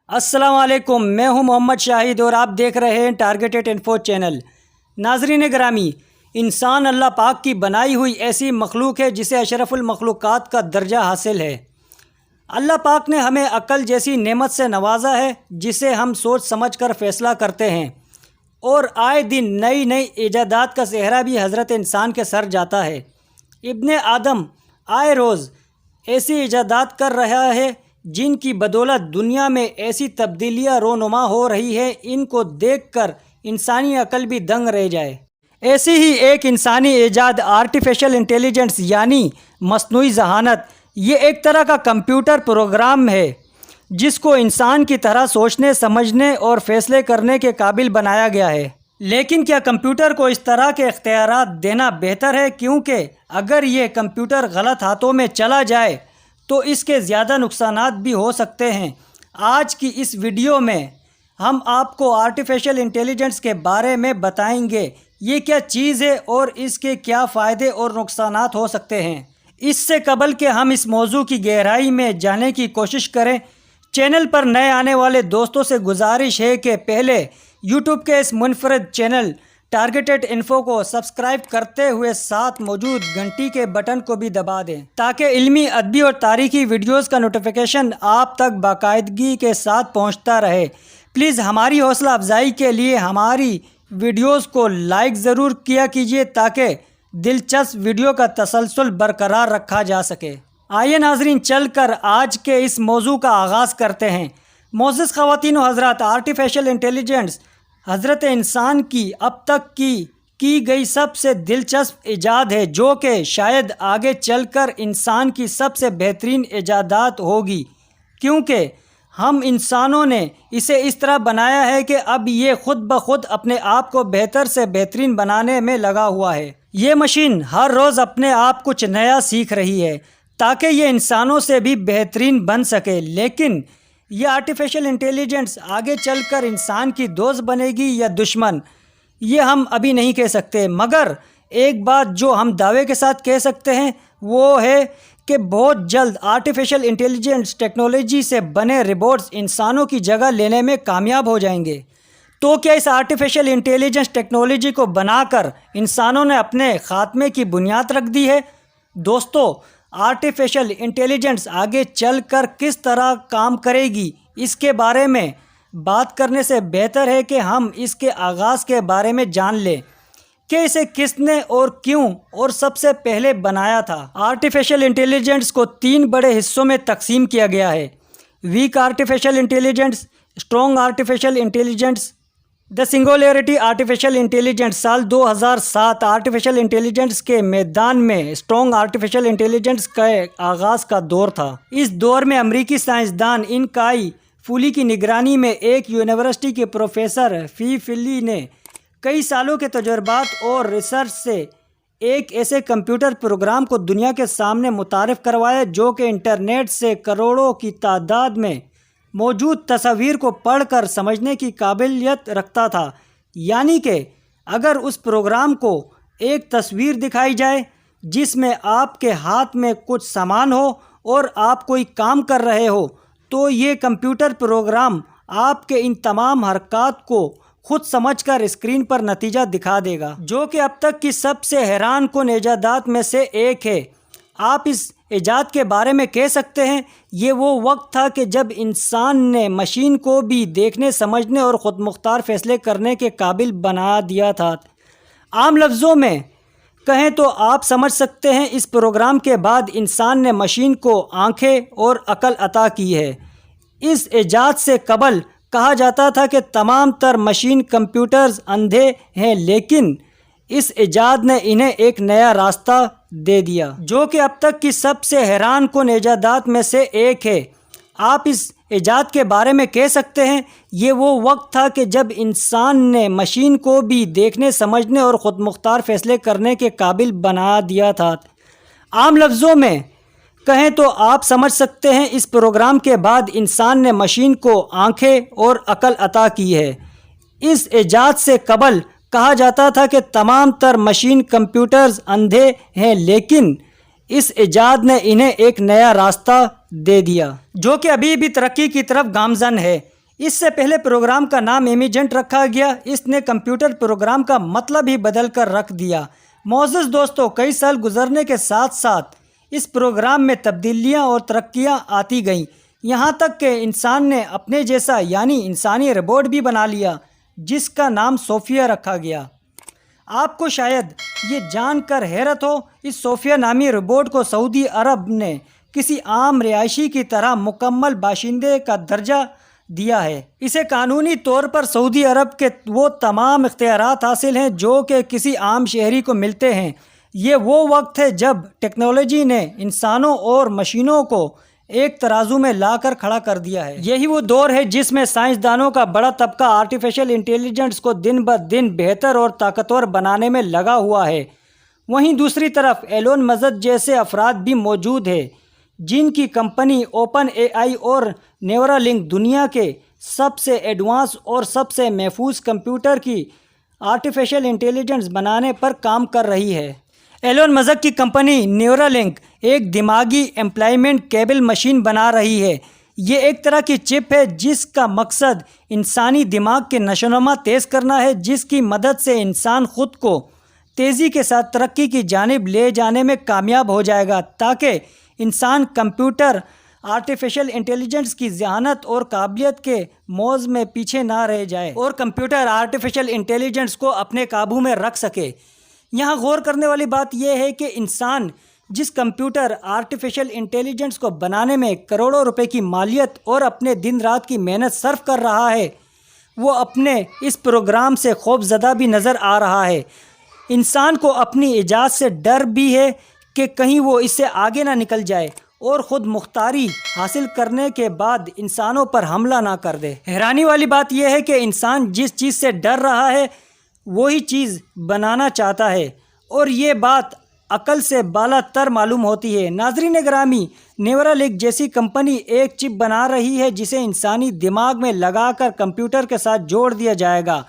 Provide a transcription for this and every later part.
السلام علیکم، میں ہوں محمد شاہد اور آپ دیکھ رہے ہیں ٹارگیٹڈ انفو چینل۔ ناظرین گرامی، انسان اللہ پاک کی بنائی ہوئی ایسی مخلوق ہے جسے اشرف المخلوقات کا درجہ حاصل ہے۔ اللہ پاک نے ہمیں عقل جیسی نعمت سے نوازا ہے جسے ہم سوچ سمجھ کر فیصلہ کرتے ہیں، اور آئے دن نئی نئی ایجادات کا صحرا بھی حضرت انسان کے سر جاتا ہے۔ ابن آدم آئے روز ایسی ایجادات کر رہا ہے جن کی بدولت دنیا میں ایسی تبدیلیاں رونما ہو رہی ہے، ان کو دیکھ کر انسانی عقل بھی دنگ رہ جائے۔ ایسی ہی ایک انسانی ایجاد آرٹیفیشل انٹیلیجنس یعنی مصنوعی ذہانت، یہ ایک طرح کا کمپیوٹر پروگرام ہے جس کو انسان کی طرح سوچنے، سمجھنے اور فیصلے کرنے کے قابل بنایا گیا ہے۔ لیکن کیا کمپیوٹر کو اس طرح کے اختیارات دینا بہتر ہے؟ کیونکہ اگر یہ کمپیوٹر غلط ہاتھوں میں چلا جائے تو اس کے زیادہ نقصانات بھی ہو سکتے ہیں۔ آج کی اس ویڈیو میں ہم آپ کو آرٹیفیشل انٹیلیجنس کے بارے میں بتائیں گے، یہ کیا چیز ہے اور اس کے کیا فائدے اور نقصانات ہو سکتے ہیں۔ اس سے قبل کہ ہم اس موضوع کی گہرائی میں جانے کی کوشش کریں، چینل پر نئے آنے والے دوستوں سے گزارش ہے کہ پہلے یوٹیوب کے اس منفرد چینل ٹارگیٹڈ انفو کو سبسکرائب کرتے ہوئے ساتھ موجود گھنٹی کے بٹن کو بھی دبا دیں تاکہ علمی، ادبی اور تاریخی ویڈیوز کا نوٹیفیکیشن آپ تک باقاعدگی کے ساتھ پہنچتا رہے۔ پلیز ہماری حوصلہ افزائی کے لیے ہماری ویڈیوز کو لائک ضرور کیا کیجیے تاکہ دلچسپ ویڈیو کا تسلسل برقرار رکھا جا سکے۔ آئیے ناظرین، چل کر آج کے اس موضوع کا آغاز کرتے ہیں۔ معزز خواتین و حضرات، آرٹیفیشل انٹیلیجنس حضرت انسان کی اب تک کی گئی سب سے دلچسپ ایجاد ہے، جو کہ شاید آگے چل کر انسان کی سب سے بہترین ایجادات ہوگی، کیونکہ ہم انسانوں نے اسے اس طرح بنایا ہے کہ اب یہ خود بخود اپنے آپ کو بہتر سے بہترین بنانے میں لگا ہوا ہے۔ یہ مشین ہر روز اپنے آپ کچھ نیا سیکھ رہی ہے تاکہ یہ انسانوں سے بھی بہترین بن سکے، لیکن یہ آرٹیفیشل انٹیلیجنس آگے چل کر انسان کی دوست بنے گی یا دشمن، یہ ہم ابھی نہیں کہہ سکتے، مگر ایک بات جو ہم دعوے کے ساتھ کہہ سکتے ہیں وہ ہے کہ بہت جلد آرٹیفیشل انٹیلیجنس ٹیکنالوجی سے بنے روبوٹس انسانوں کی جگہ لینے میں کامیاب ہو جائیں گے۔ تو کیا اس آرٹیفیشل انٹیلیجنس ٹیکنالوجی کو بنا کر انسانوں نے اپنے خاتمے کی بنیاد رکھ دی ہے؟ دوستو، آرٹیفیشل انٹیلیجنس آگے چل کر کس طرح کام کرے گی، اس کے بارے میں بات کرنے سے بہتر ہے کہ ہم اس کے آغاز کے بارے میں جان لیں کہ اسے کس نے اور کیوں اور سب سے پہلے بنایا تھا۔ آرٹیفیشل انٹیلیجنس کو 3 بڑے حصوں میں تقسیم کیا گیا ہے: weak artificial intelligence, strong artificial intelligence, the singularity artificial intelligence. سال 2007 آرٹیفیشل انٹیلیجنس کے میدان میں اسٹرانگ آرٹیفیشل انٹیلیجنس کا آغاز کا دور تھا۔ اس دور میں امریکی سائنسدان ان کائی فولی کی نگرانی میں ایک یونیورسٹی کے پروفیسر فی فلی نے کئی سالوں کے تجربات اور ریسرچ سے ایک ایسے کمپیوٹر پروگرام کو دنیا کے سامنے متعارف کروایا جو کہ انٹرنیٹ سے کروڑوں کی تعداد میں موجود تصاویر کو پڑھ کر سمجھنے کی قابلیت رکھتا تھا۔ یعنی کہ اگر اس پروگرام کو ایک تصویر دکھائی جائے جس میں آپ کے ہاتھ میں کچھ سامان ہو اور آپ کوئی کام کر رہے ہو، تو یہ کمپیوٹر پروگرام آپ کے ان تمام حرکات کو خود سمجھ کر اسکرین پر نتیجہ دکھا دے گا، جو کہ اب تک کی سب سے حیران کن ایجادات میں سے ایک ہے۔ آپ اس ایجاد کے بارے میں کہہ سکتے ہیں یہ وہ وقت تھا کہ جب انسان نے مشین کو بھی دیکھنے، سمجھنے اور خود مختار فیصلے کرنے کے قابل بنا دیا تھا۔ عام لفظوں میں کہیں تو آپ سمجھ سکتے ہیں اس پروگرام کے بعد انسان نے مشین کو آنکھیں اور عقل عطا کی ہے۔ اس ایجاد سے قبل کہا جاتا تھا کہ تمام تر مشین کمپیوٹرز اندھے ہیں، لیکن اس ایجاد نے انہیں ایک نیا راستہ دے دیا جو کہ اب تک کی سب سے حیران کن ایجادات میں سے ایک ہے۔ آپ اس ایجاد کے بارے میں کہہ سکتے ہیں یہ وہ وقت تھا کہ جب انسان نے مشین کو بھی دیکھنے، سمجھنے اور خود مختار فیصلے کرنے کے قابل بنا دیا تھا۔ عام لفظوں میں کہیں تو آپ سمجھ سکتے ہیں اس پروگرام کے بعد انسان نے مشین کو آنکھیں اور عقل عطا کی ہے۔ اس ایجاد سے قبل کہا جاتا تھا کہ تمام تر مشین کمپیوٹرز اندھے ہیں، لیکن اس ایجاد نے انہیں ایک نیا راستہ دے دیا جو کہ ابھی بھی ترقی کی طرف گامزن ہے۔ اس سے پہلے پروگرام کا نام ایمیجنٹ رکھا گیا، اس نے کمپیوٹر پروگرام کا مطلب ہی بدل کر رکھ دیا۔ معزز دوستو، کئی سال گزرنے کے ساتھ ساتھ اس پروگرام میں تبدیلیاں اور ترقیاں آتی گئیں، یہاں تک کہ انسان نے اپنے جیسا یعنی انسانی روبوٹ بھی بنا لیا، جس کا نام صوفیہ رکھا گیا۔ آپ کو شاید یہ جان کر حیرت ہو، اس صوفیہ نامی روبوٹ کو سعودی عرب نے کسی عام رہائشی کی طرح مکمل باشندے کا درجہ دیا ہے۔ اسے قانونی طور پر سعودی عرب کے وہ تمام اختیارات حاصل ہیں جو کہ کسی عام شہری کو ملتے ہیں۔ یہ وہ وقت ہے جب ٹیکنالوجی نے انسانوں اور مشینوں کو ایک ترازو میں لا کر کھڑا کر دیا ہے۔ یہی وہ دور ہے جس میں سائنسدانوں کا بڑا طبقہ آرٹیفیشل انٹیلیجنس کو دن بدن بہتر اور طاقتور بنانے میں لگا ہوا ہے۔ وہیں دوسری طرف ایلون مسک جیسے افراد بھی موجود ہیں، جن کی کمپنی اوپن اے آئی اور نیورالنک دنیا کے سب سے ایڈوانس اور سب سے محفوظ کمپیوٹر کی آرٹیفیشل انٹیلیجنس بنانے پر کام کر رہی ہے۔ ایلون مسک کی کمپنی نیورالنک ایک دماغی امپلانٹ کیبل مشین بنا رہی ہے۔ یہ ایک طرح کی چپ ہے جس کا مقصد انسانی دماغ کے نشوونما تیز کرنا ہے، جس کی مدد سے انسان خود کو تیزی کے ساتھ ترقی کی جانب لے جانے میں کامیاب ہو جائے گا، تاکہ انسان کمپیوٹر آرٹیفیشل انٹیلیجنس کی ذہانت اور قابلیت کے موز میں پیچھے نہ رہ جائے اور کمپیوٹر آرٹیفیشل انٹیلیجنس کو اپنے قابو میں رکھ سکے۔ یہاں غور کرنے والی بات یہ ہے کہ انسان جس کمپیوٹر آرٹیفیشل انٹیلیجنس کو بنانے میں کروڑوں روپے کی مالیت اور اپنے دن رات کی محنت صرف کر رہا ہے، وہ اپنے اس پروگرام سے خوف زدہ بھی نظر آ رہا ہے۔ انسان کو اپنی ایجاد سے ڈر بھی ہے کہ کہیں وہ اس سے آگے نہ نکل جائے اور خود مختاری حاصل کرنے کے بعد انسانوں پر حملہ نہ کر دے۔ حیرانی والی بات یہ ہے کہ انسان جس چیز سے ڈر رہا ہے وہی چیز بنانا چاہتا ہے، اور یہ بات عقل سے بالا تر معلوم ہوتی ہے۔ ناظرین گرامی، نیورالنک جیسی کمپنی ایک چپ بنا رہی ہے جسے انسانی دماغ میں لگا کر کمپیوٹر کے ساتھ جوڑ دیا جائے گا۔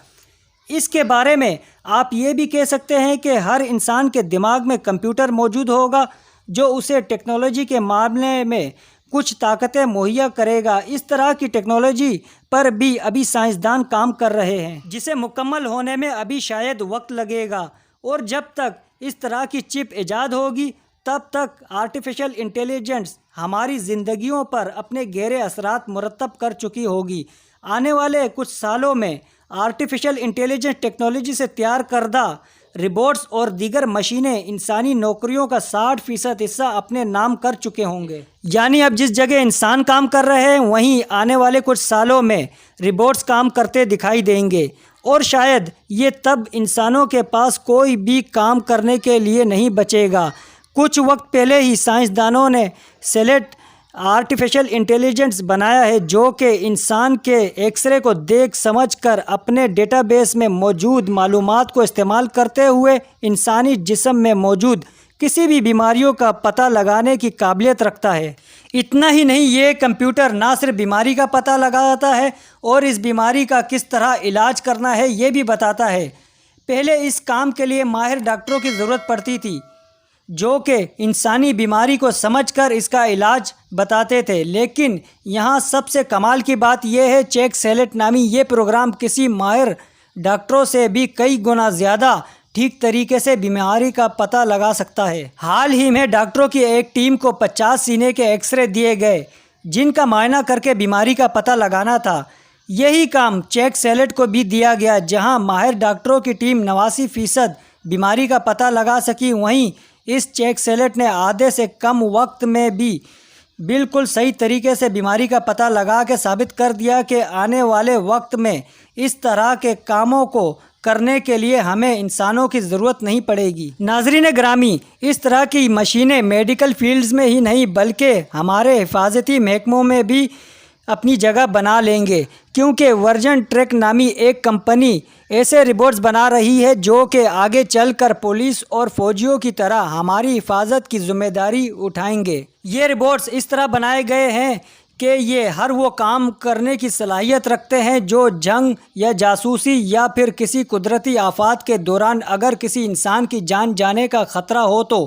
اس کے بارے میں آپ یہ بھی کہہ سکتے ہیں کہ ہر انسان کے دماغ میں کمپیوٹر موجود ہوگا جو اسے ٹیکنالوجی کے معاملے میں کچھ طاقتیں مہیا کرے گا۔ اس طرح کی ٹیکنالوجی پر بھی ابھی سائنسدان کام کر رہے ہیں، جسے مکمل ہونے میں ابھی شاید وقت لگے گا، اور جب تک اس طرح کی چپ ایجاد ہوگی تب تک آرٹیفیشل انٹیلیجنس ہماری زندگیوں پر اپنے گہرے اثرات مرتب کر چکی ہوگی۔ آنے والے کچھ سالوں میں آرٹیفیشل انٹیلیجنس ٹیکنالوجی سے تیار کردہ روبوٹس اور دیگر مشینیں انسانی نوکریوں کا 60% حصہ اپنے نام کر چکے ہوں گے۔ یعنی اب جس جگہ انسان کام کر رہے ہیں وہیں آنے والے کچھ سالوں میں روبوٹس کام کرتے دکھائی دیں گے، اور شاید یہ تب انسانوں کے پاس کوئی بھی کام کرنے کے لیے نہیں بچے گا۔ کچھ وقت پہلے ہی سائنسدانوں نے سیلیٹ آرٹیفیشل انٹیلیجنس بنایا ہے جو کہ انسان کے ایکس رے کو دیکھ سمجھ کر اپنے ڈیٹا بیس میں موجود معلومات کو استعمال کرتے ہوئے انسانی جسم میں موجود کسی بھی بیماریوں کا پتہ لگانے کی قابلیت رکھتا ہے۔ اتنا ہی نہیں، یہ کمپیوٹر نہ صرف بیماری کا پتہ لگاتا ہے اور اس بیماری کا کس طرح علاج کرنا ہے یہ بھی بتاتا ہے۔ پہلے اس کام کے لیے ماہر ڈاکٹروں کی ضرورت پڑتی تھی جو کہ انسانی بیماری کو سمجھ کر اس کا علاج بتاتے تھے، لیکن یہاں سب سے کمال کی بات یہ ہے چیک سیلیٹ نامی یہ پروگرام کسی ماہر ڈاکٹروں سے بھی کئی گنا زیادہ ٹھیک طریقے سے بیماری کا پتہ لگا سکتا ہے۔ حال ہی میں ڈاکٹروں کی ایک ٹیم کو 50 سینے کے ایکس رے دیے گئے جن کا معائنہ کر کے بیماری کا پتہ لگانا تھا۔ یہی کام چیک سیلیٹ کو بھی دیا گیا، جہاں ماہر ڈاکٹروں کی ٹیم 89% بیماری کا پتہ لگا سکی، وہیں اس چیک سیلیٹ نے آدھے سے کم وقت میں بھی بالکل صحیح طریقے سے بیماری کا پتہ لگا کے ثابت کر دیا کہ آنے والے وقت میں اس طرح کے کاموں کو کرنے کے لیے ہمیں انسانوں کی ضرورت نہیں پڑے گی۔ ناظرین گرامی، اس طرح کی مشینیں میڈیکل فیلڈز میں ہی نہیں بلکہ ہمارے حفاظتی محکموں میں بھی اپنی جگہ بنا لیں گے، کیونکہ ورجن ٹریک نامی ایک کمپنی ایسے روبوٹس بنا رہی ہے جو کہ آگے چل کر پولیس اور فوجیوں کی طرح ہماری حفاظت کی ذمہ داری اٹھائیں گے۔ یہ روبوٹس اس طرح بنائے گئے ہیں کہ یہ ہر وہ کام کرنے کی صلاحیت رکھتے ہیں جو جنگ یا جاسوسی یا پھر کسی قدرتی آفات کے دوران اگر کسی انسان کی جان جانے کا خطرہ ہو تو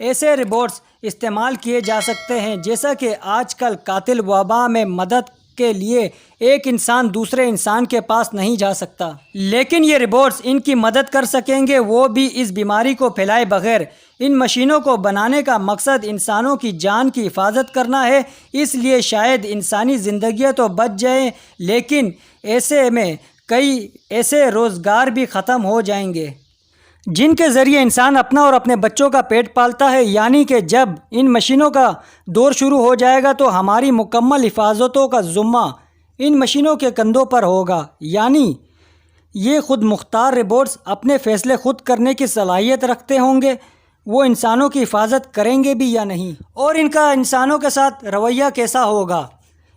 ایسے روبوٹس استعمال کیے جا سکتے ہیں، جیسا کہ آج کل قاتل وبا میں مدد کے لیے ایک انسان دوسرے انسان کے پاس نہیں جا سکتا، لیکن یہ روبوٹس ان کی مدد کر سکیں گے، وہ بھی اس بیماری کو پھیلائے بغیر۔ ان مشینوں کو بنانے کا مقصد انسانوں کی جان کی حفاظت کرنا ہے، اس لیے شاید انسانی زندگیاں تو بچ جائیں، لیکن ایسے میں کئی ایسے روزگار بھی ختم ہو جائیں گے جن کے ذریعے انسان اپنا اور اپنے بچوں کا پیٹ پالتا ہے۔ یعنی کہ جب ان مشینوں کا دور شروع ہو جائے گا تو ہماری مکمل حفاظتوں کا ذمہ ان مشینوں کے کندھوں پر ہوگا، یعنی یہ خود مختار روبوٹس اپنے فیصلے خود کرنے کی صلاحیت رکھتے ہوں گے، وہ انسانوں کی حفاظت کریں گے بھی یا نہیں، اور ان کا انسانوں کے ساتھ رویہ کیسا ہوگا،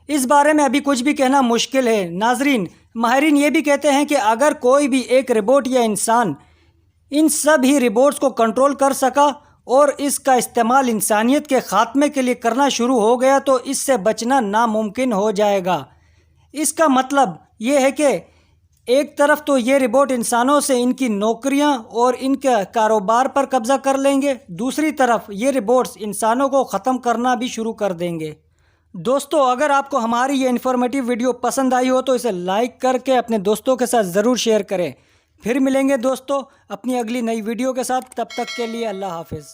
اس بارے میں ابھی کچھ بھی کہنا مشکل ہے۔ ناظرین، ماہرین یہ بھی کہتے ہیں کہ اگر کوئی بھی ایک روبوٹ یا انسان ان سب ہی روبوٹس کو کنٹرول کر سکا اور اس کا استعمال انسانیت کے خاتمے کے لیے کرنا شروع ہو گیا تو اس سے بچنا ناممکن ہو جائے گا۔ اس کا مطلب یہ ہے کہ ایک طرف تو یہ روبوٹ انسانوں سے ان کی نوکریاں اور ان کے کاروبار پر قبضہ کر لیں گے، دوسری طرف یہ روبوٹس انسانوں کو ختم کرنا بھی شروع کر دیں گے۔ دوستو، اگر آپ کو ہماری یہ انفارمیٹیو ویڈیو پسند آئی ہو تو اسے لائک کر کے اپنے دوستوں کے ساتھ ضرور شیئر کریں۔ پھر ملیں گے دوستو اپنی اگلی نئی ویڈیو کے ساتھ، تب تک کے لیے اللہ حافظ۔